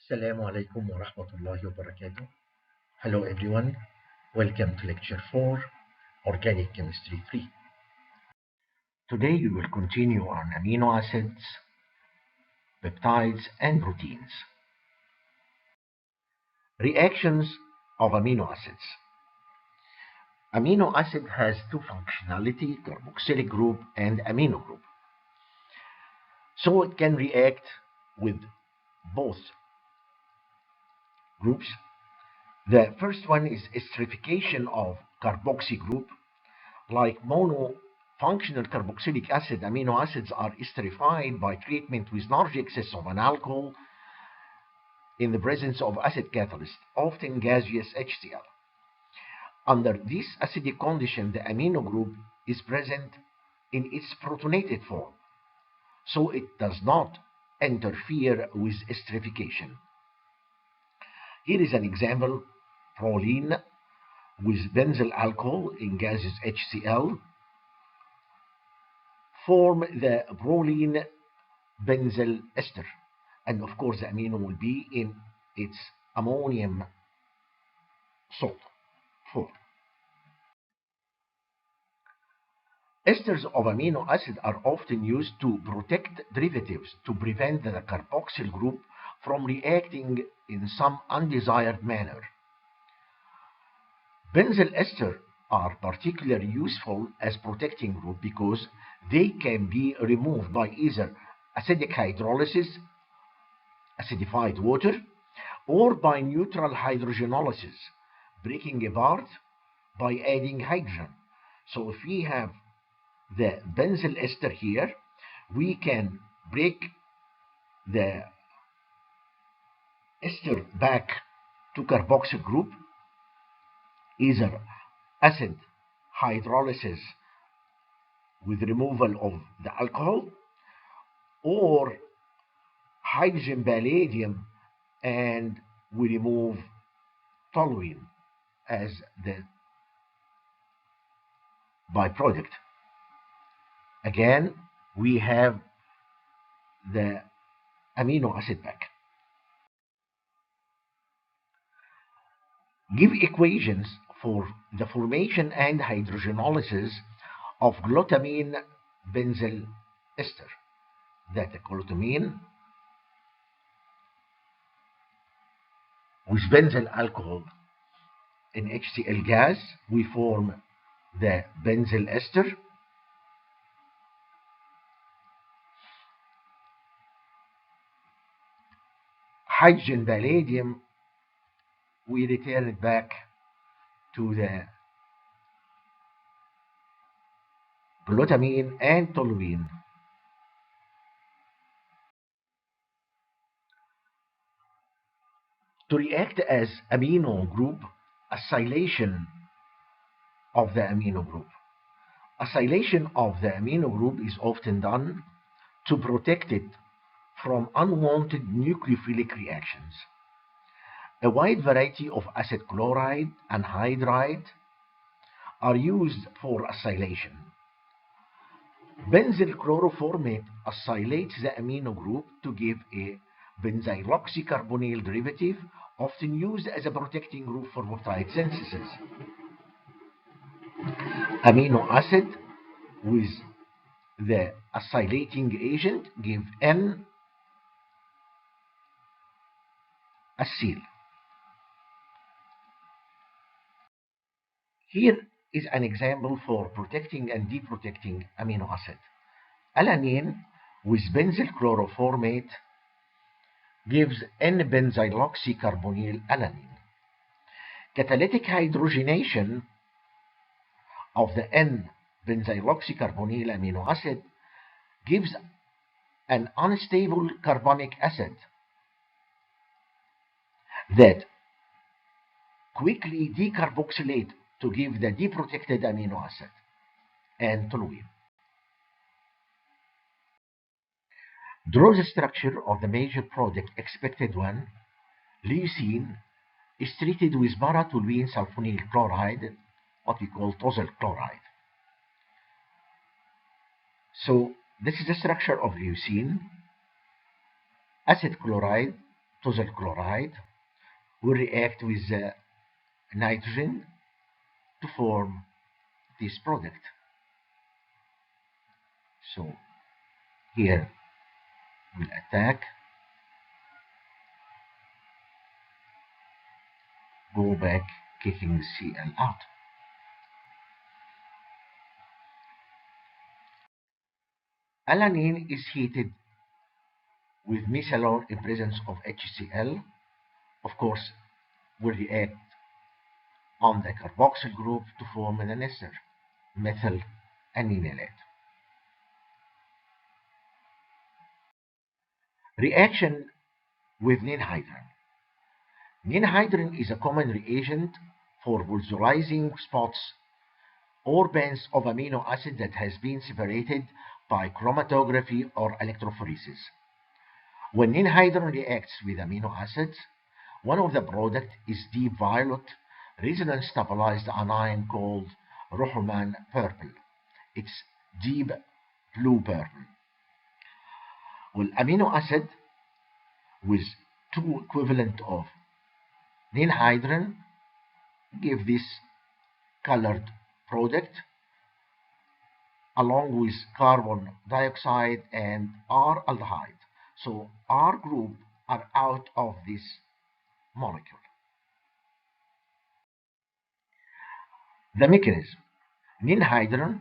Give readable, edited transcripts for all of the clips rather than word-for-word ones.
Assalamu alaikum wa rahmatullahi wa barakatuh. Hello everyone, welcome to lecture 4, Organic Chemistry 3. Today we will continue on amino acids, peptides and proteins. Reactions of amino acids. Amino acid has two functionality, carboxylic group and amino group. So it can react with both groups. The first one is esterification of carboxy group. Like monofunctional carboxylic acid, amino acids are esterified by treatment with large excess of an alcohol in the presence of acid catalyst, often gaseous HCl. Under this acidic condition, the amino group is present in its protonated form, so it does not interfere with esterification. Here is an example: proline with benzyl alcohol in gaseous HCl form the proline benzyl ester, and of course the amino will be in its ammonium salt form. Esters of amino acid are often used to protect derivatives to prevent the carboxyl group from reacting in some undesired manner. Benzyl ester are particularly useful as protecting group because they can be removed by either acidic hydrolysis, acidified water, or by neutral hydrogenolysis, breaking apart by adding hydrogen. So if we have the benzyl ester here, we can break the ester back to carboxyl group, either acid hydrolysis with removal of the alcohol, or hydrogen palladium and we remove toluene as the byproduct. Again, we have the amino acid back. Give equations for the formation and hydrogenolysis of glutamine benzyl ester. That the glutamine with benzyl alcohol in HCl gas, we form the benzyl ester. Hydrogen palladium, we return it back to the glutamine and toluene. To react as amino group, acylation of the amino group. Acylation of the amino group is often done to protect it from unwanted nucleophilic reactions. A wide variety of acid chloride and anhydride are used for acylation. Benzyl chloroformate acylates the amino group to give a benzyloxycarbonyl derivative, often used as a protecting group for peptide synthesis. Amino acid with the acylating agent give N-acyl. Here is an example for protecting and deprotecting amino acid. Alanine with benzyl chloroformate gives N-benzyloxycarbonyl alanine. Catalytic hydrogenation of the N-benzyloxycarbonyl amino acid gives an unstable carbonic acid that quickly decarboxylate to give the deprotected amino acid and toluene. Draw the structure of the major product expected one. Leucine is treated with para-toluene sulfonyl chloride, what we call tosyl chloride. So this is the structure of leucine: acid chloride tosyl chloride will react with nitrogen to form this product. So here we'll attack, go back, kicking the Cl out. Alanine is heated with methanol in presence of HCl. Of course, will react on the carboxyl group to form an ester, methyl aninolate. Reaction with ninhydrin. Ninhydrin is a common reagent for polarizing spots or bands of amino acid that has been separated by chromatography or electrophoresis. When ninhydrin reacts with amino acids, one of the products is deep violet resonance stabilized anion called Rohman purple. It's deep blue purple. Well, amino acid with two equivalent of ninhydrin give this colored product along with carbon dioxide and R aldehyde. So R group are out of this molecule. The mechanism. Ninhydrin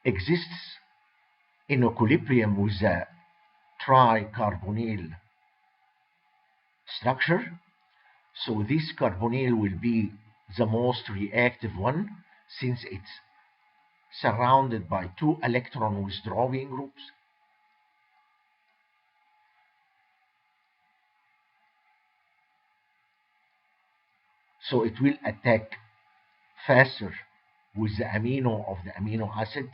exists in equilibrium with the tricarbonyl structure. So this carbonyl will be the most reactive one since it's surrounded by two electron withdrawing groups. So it will attack faster with the amino of the amino acid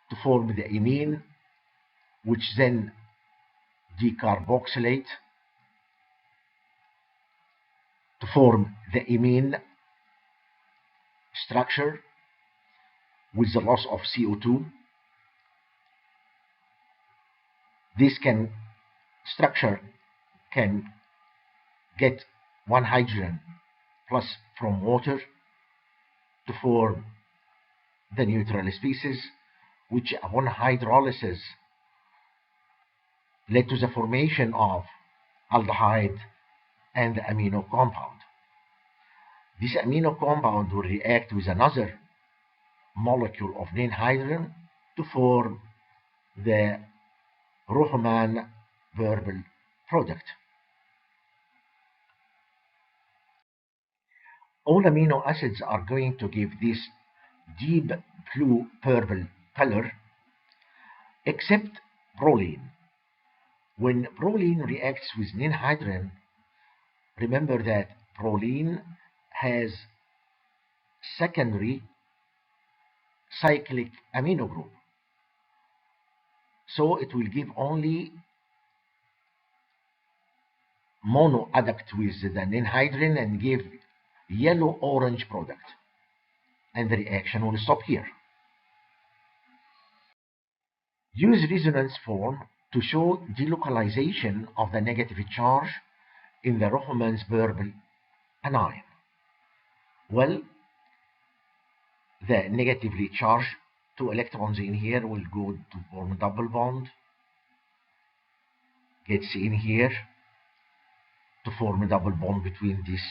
to form the imine, which then decarboxylate to form the imine structure with the loss of CO2. This structure can get one hydrogen plus from water to form the neutral species, which upon hydrolysis led to the formation of aldehyde and the amino compound. This amino compound will react with another molecule of ninhydrin to form the Rohman purple product. All amino acids are going to give this deep blue purple color except proline. When proline reacts with ninhydrin, remember that proline has secondary cyclic amino group. So it will give only monoadduct with the ninhydrin and give yellow-orange product. And the reaction will stop here. Use resonance form to show delocalization of the negative charge in the Rohman's purple anion. Well, the negatively charged two electrons in here will go to form a double bond, gets in here to form a double bond between these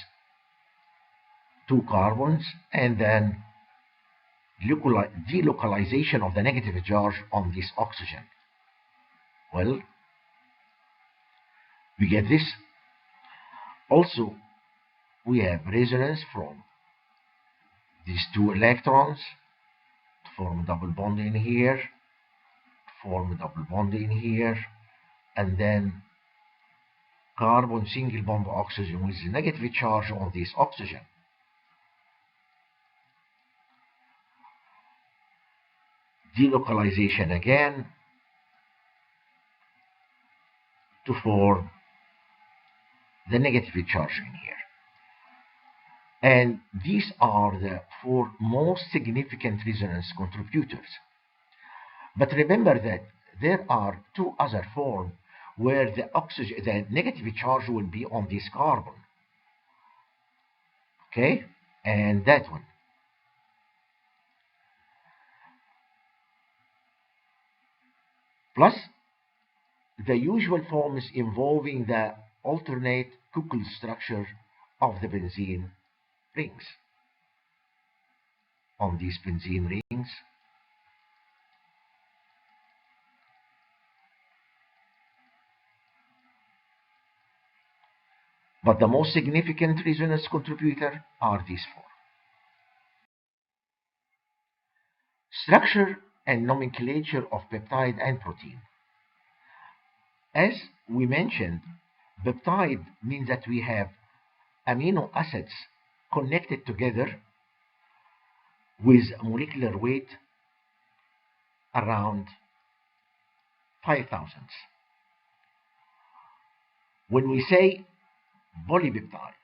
two carbons, and then delocalization of the negative charge on this oxygen. Well, we get this. Also, we have resonance from these two electrons to form a double bond in here, to form a double bond in here, and then carbon single bond oxygen with the negative charge on this oxygen. Delocalization again to form the negative charge in here. And these are the four most significant resonance contributors. But remember that there are two other forms where the negative charge will be on this carbon. Okay, and that one. Plus the usual forms involving the alternate Kugel structure of the benzene rings. On these benzene rings, but the most significant resonance contributor are these four. Structure and nomenclature of peptide and protein. As we mentioned, peptide means that we have amino acids connected together with molecular weight around 5,000. When we say polypeptide,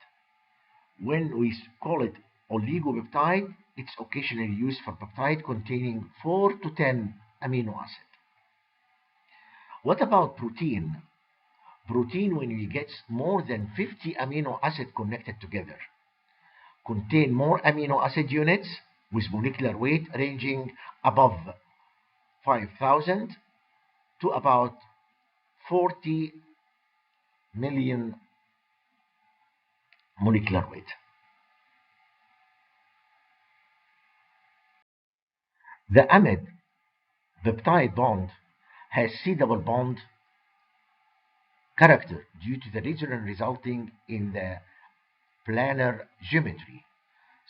when we call it oligopeptide, it's occasionally used for peptide containing 4 to 10 amino acids. What about protein? Protein, when we get more than 50 amino acids connected together, contain more amino acid units with molecular weight ranging above 5,000 to about 40 million molecular weight. The amide peptide bond has C double bond character due to the resonance resulting in the planar geometry.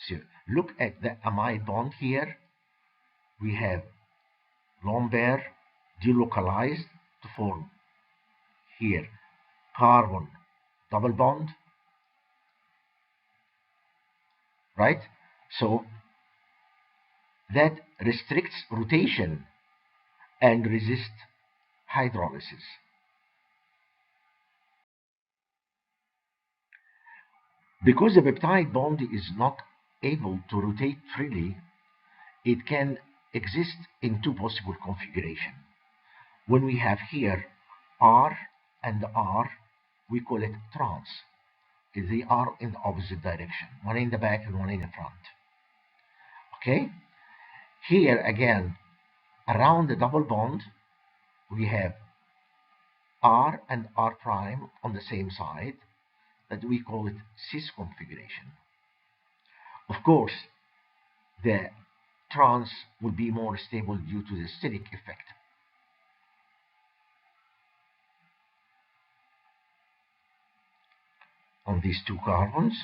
So look at the amide bond here. We have lone pair delocalized to form here carbon double bond, right? So that restricts rotation and resists hydrolysis. Because the peptide bond is not able to rotate freely, it can exist in two possible configurations. When we have here R and R, we call it trans. They are in the opposite direction, one in the back and one in the front. Okay? Here again, around the double bond, we have R and R prime on the same side, that we call it cis configuration. Of course, the trans will be more stable due to the steric effect. On these two carbons,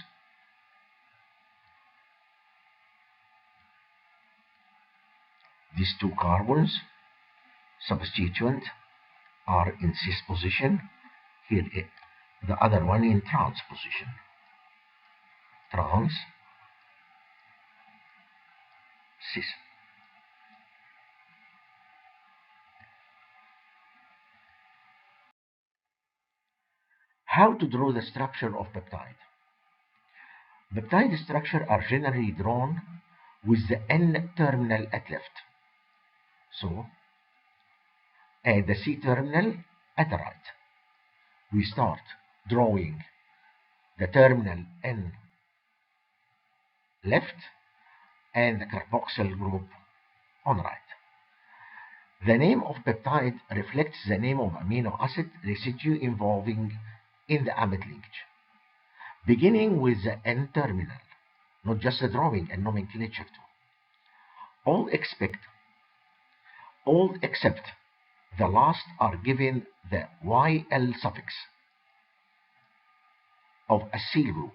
substituent are in cis position. Here, the other one in trans position. Trans, cis. How to draw the structure of peptide? Peptide structure are generally drawn with the N-terminal at left. So, and the C-terminal at the right. We start drawing the terminal N left and the carboxyl group on right. The name of peptide reflects the name of amino acid residue involving in the amide linkage, beginning with the N-terminal, not just the drawing and nomenclature too. All except the last are given the YL suffix of acyl group.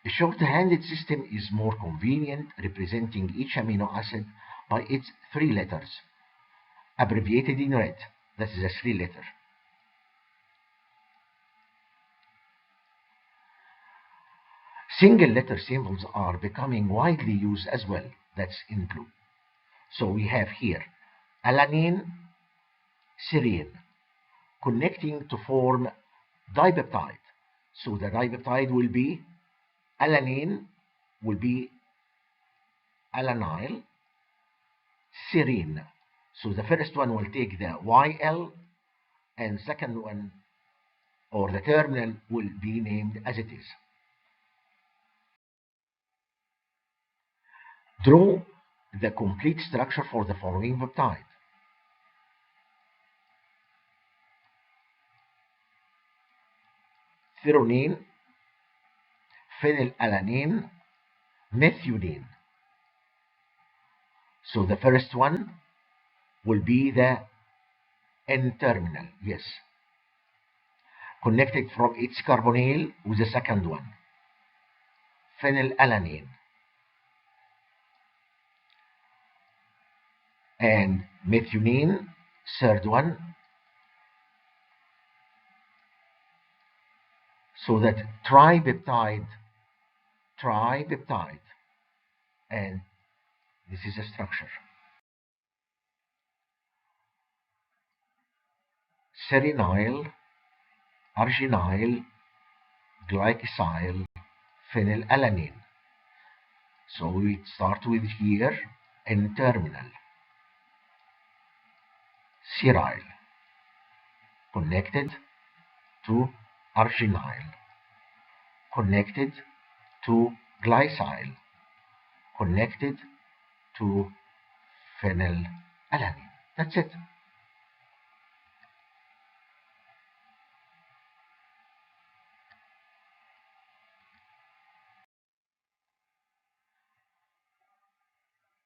A short-handed system is more convenient, representing each amino acid by its 3 letters, abbreviated in red. That is a 3-letter. Single-letter symbols are becoming widely used as well. That's in blue. So we have here alanine, serine, connecting to form dipeptide. So the dipeptide will be alanine, will be alanyl, serine. So the first one will take the YL and second one, or the terminal, will be named as it is. Draw the complete structure for the following peptide. Threonine, phenylalanine, methionine. So the first one will be the N-terminal, yes, connected from its carbonyl with the second one, phenylalanine. And methionine, third one, so that tripeptide, and this is a structure. Serenyl, arginyl, glycosyl, phenylalanine. So we start with here N-terminal, seryl, connected to arginyl, connected to glycyl, connected to phenylalanine. That's it.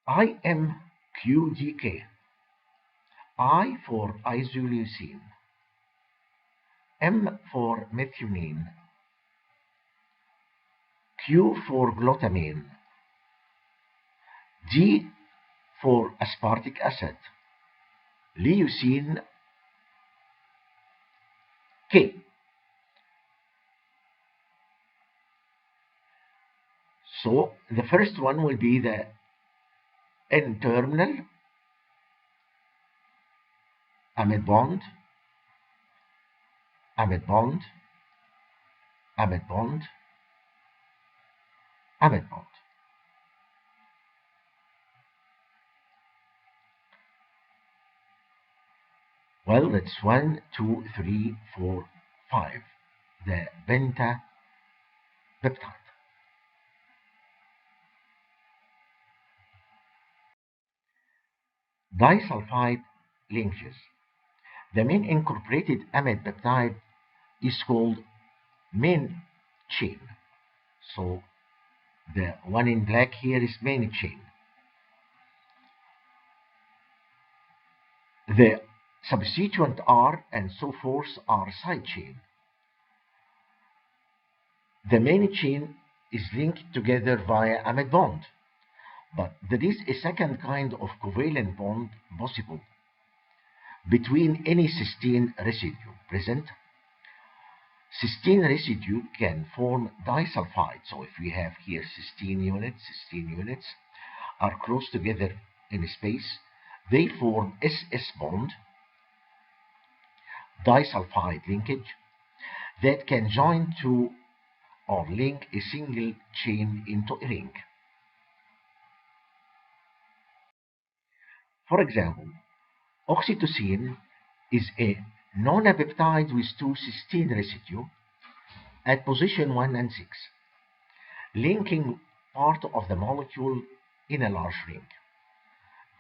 IMQDK. I for isoleucine, M for methionine, Q for glutamine, D for aspartic acid, leucine, K. So the first one will be the N-terminal, amide bond, amide bond, amide bond, amide bond. Well, that's 1, 2, 3, 4, 5. The beta peptide. Disulfide linkages. The main incorporated amide peptide is called main chain. So the one in black here is main chain. The substituent R and so forth are side chain. The main chain is linked together via amide bond, but there is a second kind of covalent bond possible between any cysteine residue present. Cysteine residue can form disulfide. So if we have here cysteine units are close together in space, they form SS bond, disulfide linkage, that can join to or link a single chain into a ring. For example, oxytocin is a nonapeptide with two cysteine residue at position 1 and 6, linking part of the molecule in a large ring.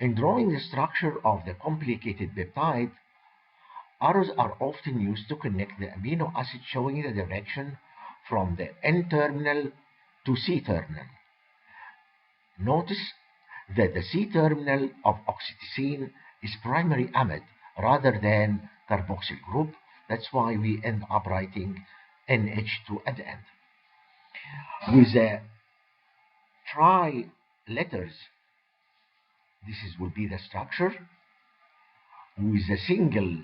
In drawing the structure of the complicated peptide, arrows are often used to connect the amino acid showing the direction from the N-terminal to C-terminal. Notice that the C-terminal of oxytocin is primary amide rather than carboxyl group. That's why we end up writing NH2 at the end. With the tri letters, will be the structure. With a single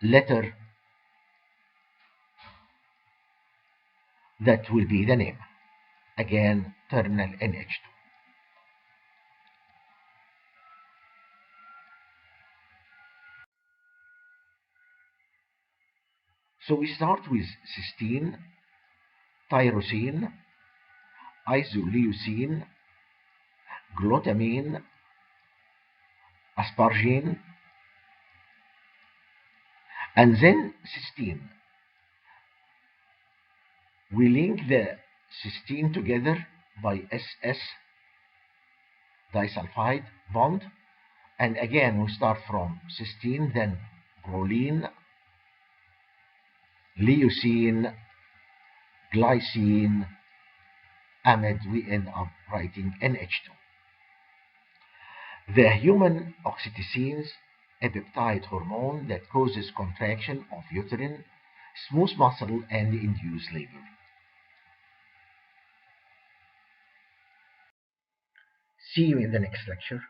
letter, that will be the name. Again, terminal NH2. So we start with cysteine, tyrosine, isoleucine, glutamine, asparagine, And then cysteine. We link the cysteine together by SS disulfide bond. And again, we start from cysteine, then proline, leucine, glycine, amide. We end up writing NH2. The human oxytocins, a peptide hormone that causes contraction of uterine, smooth muscle, and induce labor. See you in the next lecture.